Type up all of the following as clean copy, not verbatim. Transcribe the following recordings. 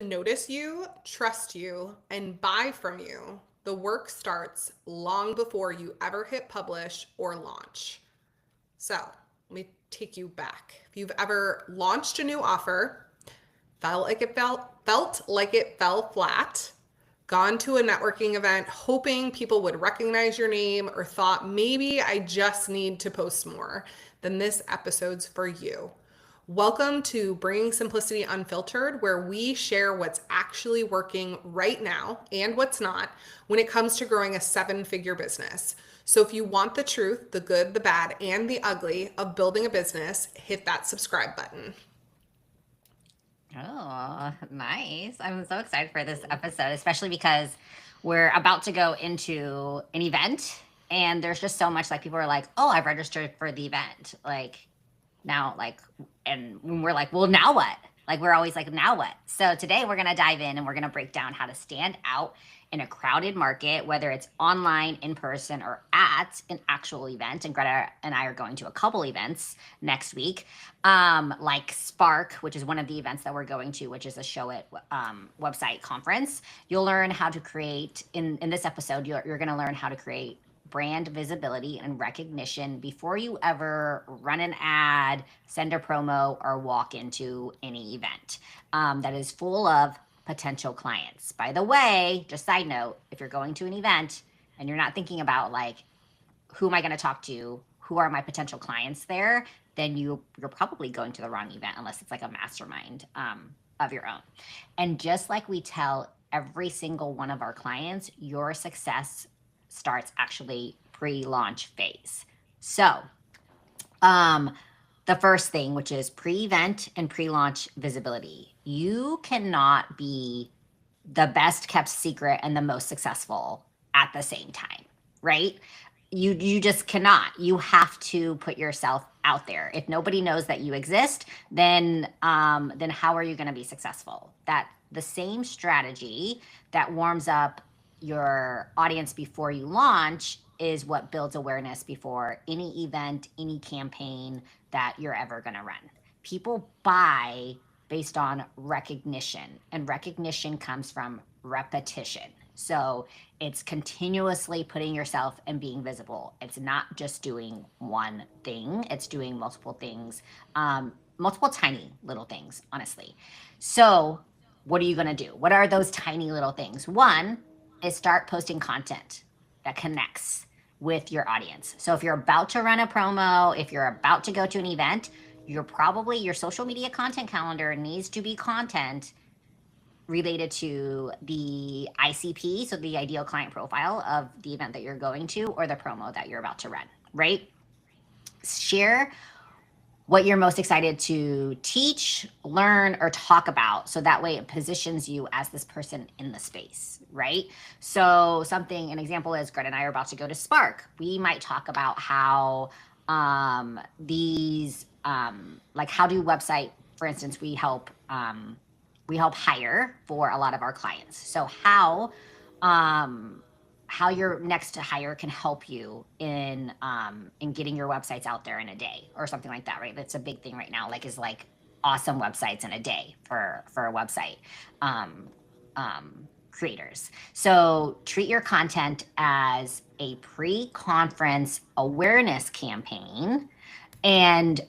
notice you, trust you, and buy from you, the work starts long before you ever hit publish or launch. So, let me take you back. If you've ever launched a new offer, felt like it fell flat, gone to a networking event hoping people would recognize your name, or thought maybe I just need to post more, then this episode's for you. Welcome to Bringing Simplicity Unfiltered, where we share what's actually working right now and what's not when it comes to growing a 7-figure business. So if you want the truth, the good, the bad, and the ugly of building a business, hit that subscribe button. Oh, nice. I'm so excited for this episode, especially because we're about to go into an event and there's just so much like people are like, "Oh, I've registered for the event." Like now and when we're like, "Well, now what?" Like we're always like, "Now what?" So today we're going to dive in and we're going to break down how to stand out in a crowded market, whether it's online, in person, or at an actual event. And Greta and I are going to a couple events next week, like Spark, which is one of the events that we're going to, which is a show it website conference. You'll learn how to create, in this episode, you're going to learn how to create brand visibility and recognition before you ever run an ad, send a promo, or walk into any event that is full of potential clients. By the way, just side note, if you're going to an event and you're not thinking about like, who am I going to talk to? Who are my potential clients there? Then you're probably going to the wrong event unless it's like a mastermind of your own. And just like we tell every single one of our clients, your success starts actually pre-launch phase. So, the first thing, which is pre-event and pre-launch visibility. You cannot be the best kept secret and the most successful at the same time, right? You just cannot. You have to put yourself out there. If nobody knows that you exist, then how are you going to be successful? That the same strategy that warms up your audience before you launch is what builds awareness before any event, any campaign that you're ever going to run. People buy based on recognition, and recognition comes from repetition. So it's continuously putting yourself and being visible. It's not just doing one thing, it's doing multiple things, multiple tiny little things, honestly. So, what are you going to do? What are those tiny little things? One is start posting content that connects with your audience. So, if you're about to run a promo, if you're about to go to an event, your social media content calendar needs to be content related to the ICP, so the ideal client profile of the event that you're going to or the promo that you're about to run, right? Share what you're most excited to teach, learn, or talk about. So that way it positions you as this person in the space, right? So an example is Greta and I are about to go to Spark. We might talk about how like how do website, for instance, we help hire for a lot of our clients. So how your next to hire can help you in getting your websites out there in a day or something like that, right? That's a big thing right now, like is like awesome websites in a day for a website creators. So treat your content as a pre-conference awareness campaign, and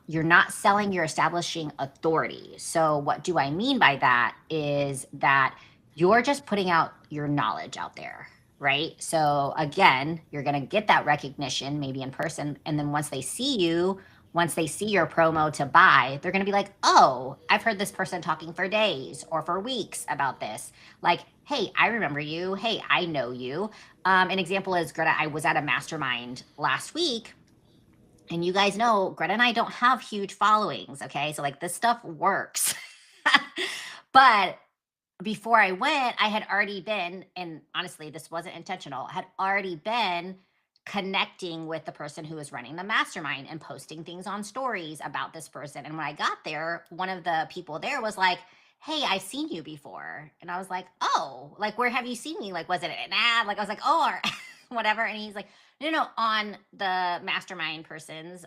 you're not selling, you're establishing authority. So what do I mean by that is that you're just putting out your knowledge out there, right? So again, you're going to get that recognition maybe in person, and then once they see your promo to buy, they're going to be like, "Oh, I've heard this person talking for days or for weeks about this." Like, "Hey, I remember you. Hey, I know you." An example is Greta. I was at a mastermind last week, and you guys know Greta and I don't have huge followings, okay? So like this stuff works. But before I went, I had already been, and honestly, this wasn't intentional, I had already been connecting with the person who was running the mastermind and posting things on stories about this person. And when I got there, one of the people there was like, "Hey, I've seen you before." And I was like, "Oh, like where have you seen me? Like, was it an ad?" Like I was like, "Oh," or whatever. And he's like, "No, no, on the mastermind person's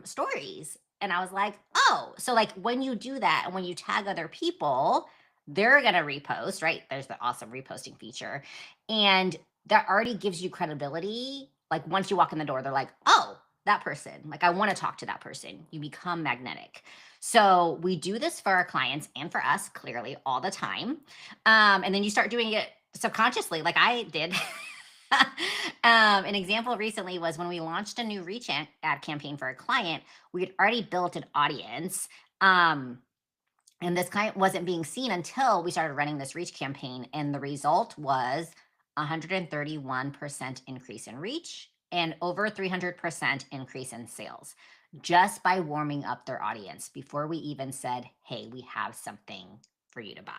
stories." And I was like, "Oh." So like when you do that and when you tag other people, they're going to repost, right? There's the awesome reposting feature. And that already gives you credibility. Like once you walk in the door, they're like, oh, that person, like I want to talk to that person. You become magnetic. So we do this for our clients and for us clearly all the time. And then you start doing it subconsciously, like I did. An example recently was when we launched a new reach ad campaign for a client, we had already built an audience. And this client wasn't being seen until we started running this reach campaign. And the result was 131% increase in reach and over 300% increase in sales just by warming up their audience before we even said, hey, we have something for you to buy.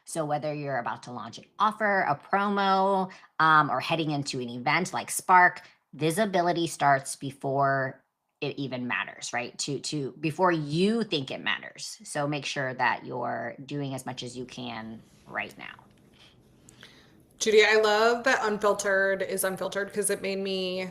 So whether you're about to launch an offer, a promo, or heading into an event like Spark, visibility starts before it even matters, right? To before you think it matters. So make sure that you're doing as much as you can right now. Judy, I love that unfiltered is unfiltered because it made me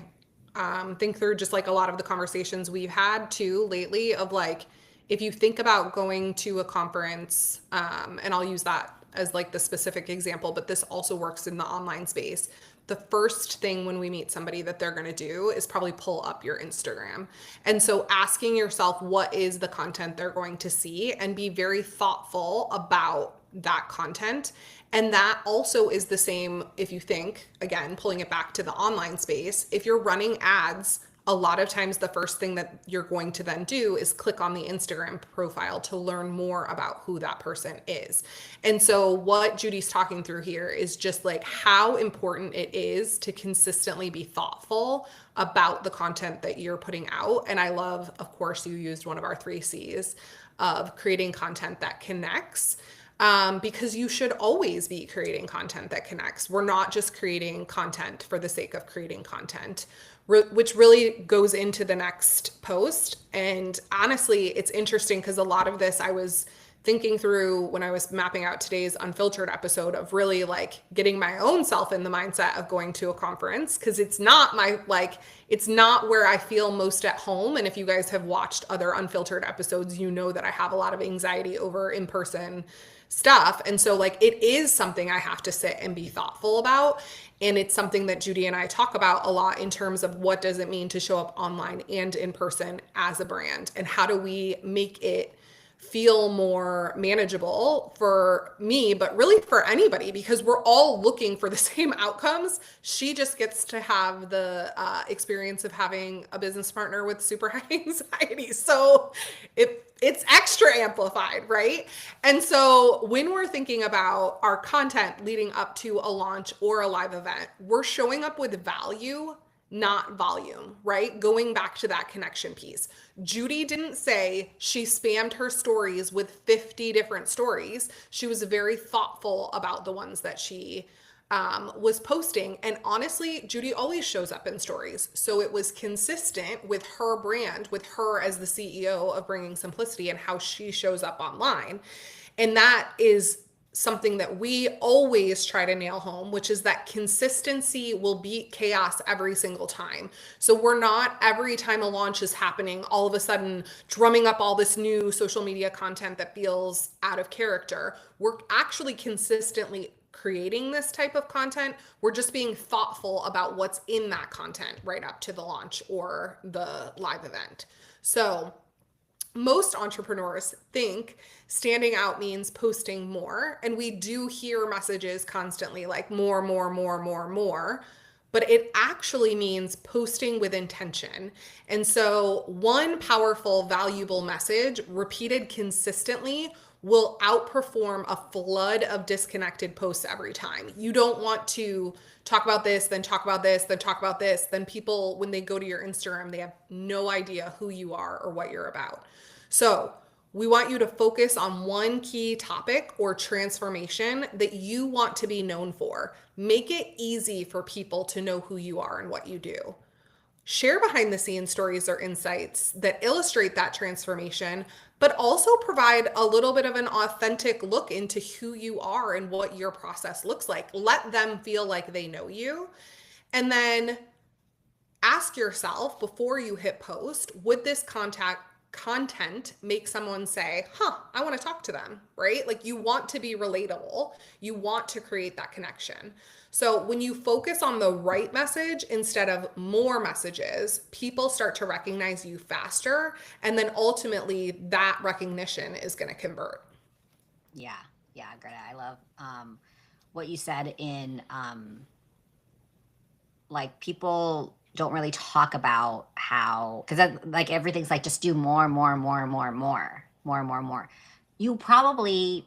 think through just like a lot of the conversations we've had too lately of like, if you think about going to a conference, and I'll use that as like the specific example, but this also works in the online space. The first thing when we meet somebody that they're going to do is probably pull up your Instagram. And so asking yourself, what is the content they're going to see, and be very thoughtful about that content. And that also is the same if you think, again, pulling it back to the online space, if you're running ads, a lot of times the first thing that you're going to then do is click on the Instagram profile to learn more about who that person is. And so what Judy's talking through here is just like how important it is to consistently be thoughtful about the content that you're putting out. And I love, of course, you used one of our 3 C's of creating content that connects. Because you should always be creating content that connects. We're not just creating content for the sake of creating content, which really goes into the next post. And honestly, it's interesting because a lot of this I was thinking through when I was mapping out today's unfiltered episode of really like getting my own self in the mindset of going to a conference, because it's not it's not where I feel most at home. And if you guys have watched other unfiltered episodes, you know that I have a lot of anxiety over in-person stuff. And so like it is something I have to sit and be thoughtful about. And it's something that Judy and I talk about a lot in terms of what does it mean to show up online and in person as a brand, and how do we make it feel more manageable for me, but really for anybody, because we're all looking for the same outcomes. She just gets to have the experience of having a business partner with super high anxiety. So it's extra amplified, right? And so when we're thinking about our content leading up to a launch or a live event, we're showing up with value, not volume, right? Going back to that connection piece. Judy didn't say she spammed her stories with 50 different stories. She was very thoughtful about the ones that she was posting. And honestly, Judy always shows up in stories. So it was consistent with her brand, with her as the CEO of Bringing Simplicity and how she shows up online. And that is something that we always try to nail home, which is that consistency will beat chaos every single time. So we're not every time a launch is happening, all of a sudden drumming up all this new social media content that feels out of character. We're actually consistently creating this type of content. We're just being thoughtful about what's in that content right up to the launch or the live event. So most entrepreneurs think standing out means posting more. And we do hear messages constantly like more, more, more, more, more. But it actually means posting with intention. And so, one powerful, valuable message repeated consistently will outperform a flood of disconnected posts every time. You don't want to talk about this, then talk about this, then talk about this. Then people, when they go to your Instagram, they have no idea who you are or what you're about. So we want you to focus on one key topic or transformation that you want to be known for. Make it easy for people to know who you are and what you do. Share behind the scenes stories or insights that illustrate that transformation, but also provide a little bit of an authentic look into who you are and what your process looks like. Let them feel like they know you. And then ask yourself before you hit post, would this content makes someone say, huh, I want to talk to them, right? Like you want to be relatable. You want to create that connection. So when you focus on the right message instead of more messages, people start to recognize you faster. And then ultimately that recognition is going to convert. Yeah. Yeah, Greta, I love what you said in like people don't really talk about how, because like everything's like just do more, more, more, more, more, more, more, more. You probably,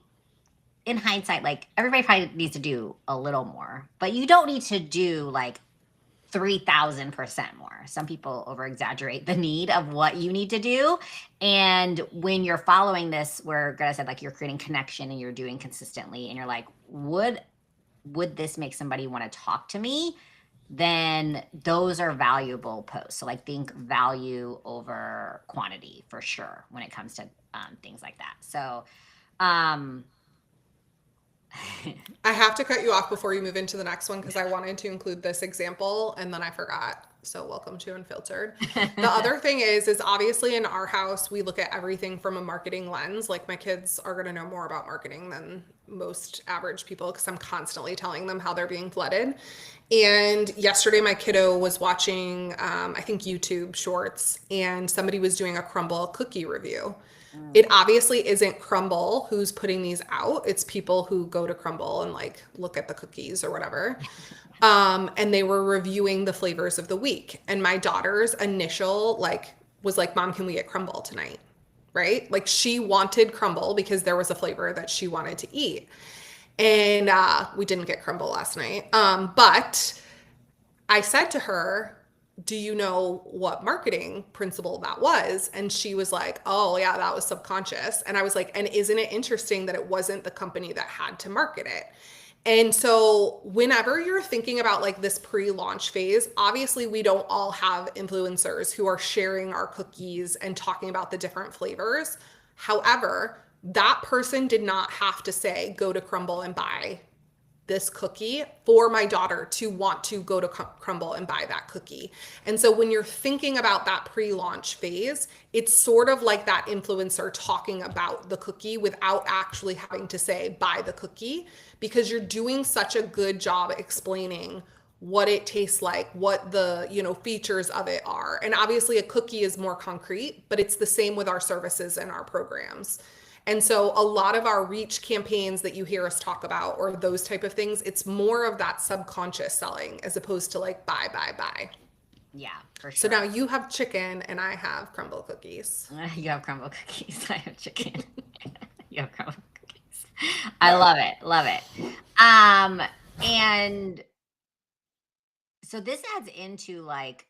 in hindsight, like everybody probably needs to do a little more, but you don't need to do like 3,000% more. Some people over exaggerate the need of what you need to do. And when you're following this, where Greta said, like, you're creating connection and you're doing consistently, and you're like, would this make somebody want to talk to me? Then those are valuable posts. So like think value over quantity for sure when it comes to things like that. So um I have to cut you off before you move into the next one because I wanted to include this example and then I forgot. So welcome to Unfiltered. The other thing is obviously in our house we look at everything from a marketing lens. Like my kids are going to know more about marketing than most average people because I'm constantly telling them how they're being flooded. And yesterday my kiddo was watching I think YouTube shorts and somebody was doing a crumble cookie review. It obviously isn't Crumble who's putting these out. It's people who go to Crumble and like look at the cookies or whatever. And they were reviewing the flavors of the week. And my daughter's initial like was like, Mom, can we get Crumble tonight? Right? Like she wanted Crumble because there was a flavor that she wanted to eat. And we didn't get Crumble last night. But I said to her, do you know what marketing principle that was? And she was like, oh, yeah, that was subconscious. And I was like, and isn't it interesting that it wasn't the company that had to market it? And so, whenever you're thinking about like this pre launch phase, obviously, we don't all have influencers who are sharing our cookies and talking about the different flavors. However, that person did not have to say, go to Crumble and buy this cookie for my daughter to want to go to Crumble and buy that cookie. And so when you're thinking about that pre-launch phase, it's sort of like that influencer talking about the cookie without actually having to say buy the cookie because you're doing such a good job explaining what it tastes like, what the, features of it are. And obviously a cookie is more concrete, but it's the same with our services and our programs. And so a lot of our reach campaigns that you hear us talk about or those type of things, it's more of that subconscious selling as opposed to like buy, buy, buy. yeah, for So sure. now you have chicken and I have crumble cookies. You have crumble cookies. I have chicken. You have crumble cookies. I love it. Love it. And so this adds into like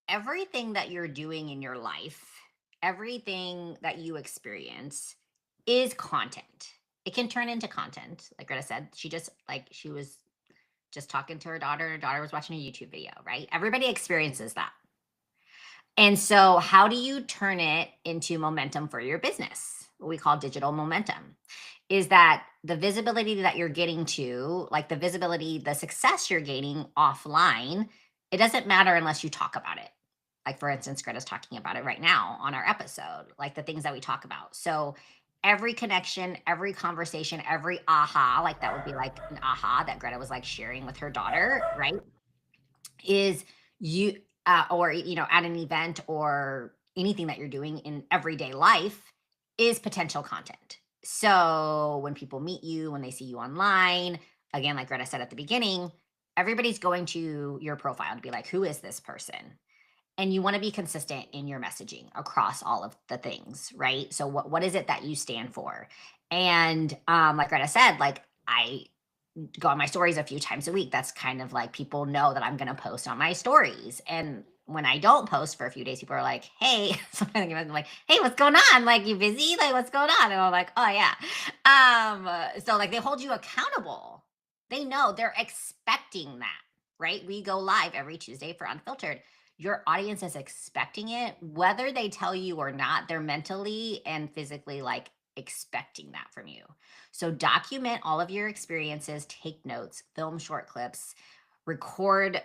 everything that you're doing in your life, everything that you experience is content. It can turn into content. Like Greta said, she was just talking to her daughter, and her daughter was watching a YouTube video, right? Everybody experiences that. And so, how do you turn it into momentum for your business? What we call digital momentum is that the visibility that you're getting to, like the visibility, the success you're gaining offline, it doesn't matter unless you talk about it. Like, for instance, Greta's talking about it right now on our episode, like the things that we talk about. So, every connection, every conversation, every aha, like that would be like an aha that Greta was like sharing with her daughter, right? Is you or at an event or anything that you're doing in everyday life is potential content. So when people meet you, when they see you online, again, like Greta said at the beginning, everybody's going to your profile to be like, who is this person? And you want to be consistent in your messaging across all of the things, right? So what is it that you stand for? And like Greta said, like I go on my stories a few times a week. That's kind of like people know that I'm going to post on my stories. And when I don't post for a few days, people are like, hey, sometimes I'm like, hey, what's going on? Like, you busy? Like, what's going on? And I'm like, oh, yeah. So, like, they hold you accountable. They know they're expecting that, right? We go live every Tuesday for Unfiltered. Your audience is expecting it, whether they tell you or not, they're mentally and physically like expecting that from you. So document all of your experiences, take notes, film short clips, record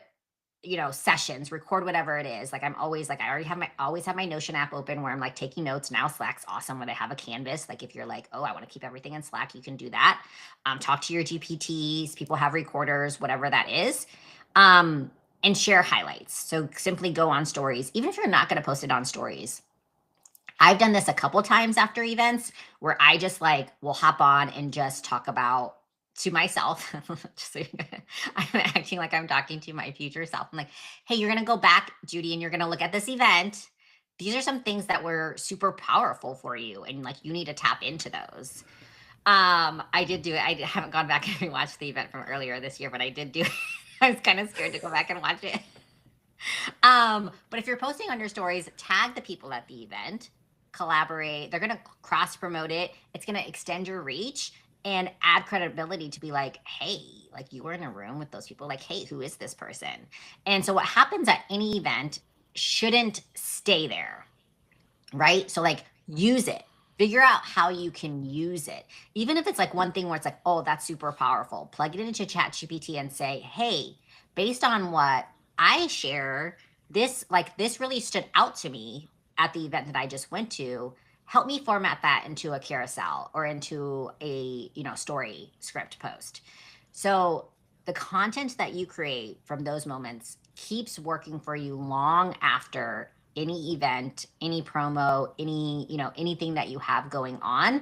sessions, record whatever it is. Like I'm always like, I already have always have my Notion app open where I'm like taking notes. Now Slack's awesome when I have a Canvas. Like if you're like, oh, I want to keep everything in Slack, you can do that. Talk to your GPTs, people have recorders, whatever that is. And share highlights. So simply go on stories, even if you're not going to post it on stories. I've done this a couple times after events where I just like will hop on and just talk about to myself. I'm acting like I'm talking to my future self. I'm like, hey, you're going to go back, Judy, and you're going to look at this event. These are some things that were super powerful for you. And like, you need to tap into those. I did do it. I haven't gone back and rewatched the event from earlier this year, but I did do it. I was kind of scared to go back and watch it. But if you're posting on your stories, tag the people at the event, collaborate. They're going to cross promote it. It's going to extend your reach and add credibility to be like, hey, like you were in a room with those people. Like, hey, who is this person? And so what happens at any event shouldn't stay there, right? So like use it. Figure out how you can use it. Even if it's like one thing where it's like, oh, that's super powerful. Plug it into ChatGPT and say, hey, based on what I share, this really stood out to me at the event that I just went to. Help me format that into a carousel or into a story script post. So the content that you create from those moments keeps working for you long after any event, any promo, anything that you have going on,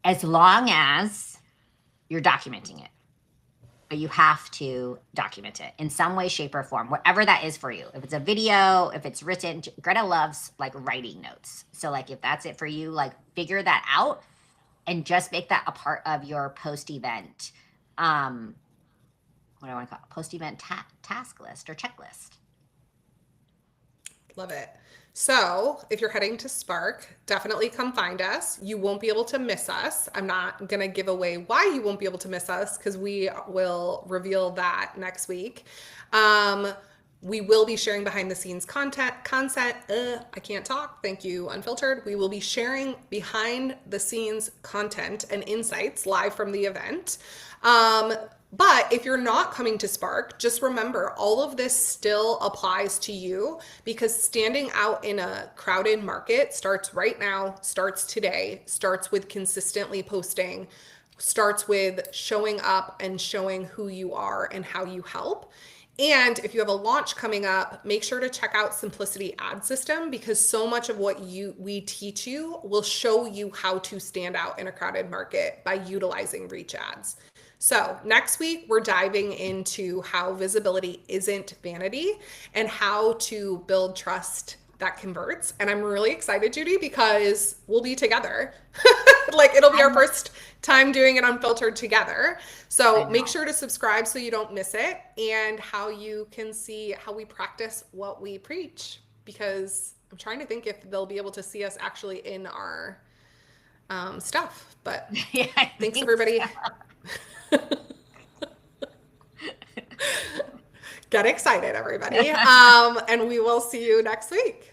as long as you're documenting it. But you have to document it in some way, shape, or form, whatever that is for you. If it's a video, if it's written, Greta loves like writing notes. So like if that's it for you, like figure that out and just make that a part of your post-event, what do I want to call it? Post-event task list or checklist. Love it. So if you're heading to Spark, definitely come find us. You won't be able to miss us. I'm not going to give away why you won't be able to miss us because we will reveal that next week. We will be sharing behind the scenes content. I can't talk. Thank you, Unfiltered. We will be sharing behind the scenes content and insights live from the event. But if you're not coming to Spark, just remember all of this still applies to you because standing out in a crowded market starts right now, starts today, starts with consistently posting, starts with showing up and showing who you are and how you help. And if you have a launch coming up, make sure to check out Simplicity Ad System because so much of what we teach you will show you how to stand out in a crowded market by utilizing reach ads. So next week, we're diving into how visibility isn't vanity and how to build trust that converts. And I'm really excited, Judy, because we'll be together. Like it'll be our first time doing it unfiltered together. So make sure to subscribe so you don't miss it and how you can see how we practice what we preach. Because I'm trying to think if they'll be able to see us actually in our stuff. But yeah, thanks, everybody. So. Get excited, everybody. And we will see you next week.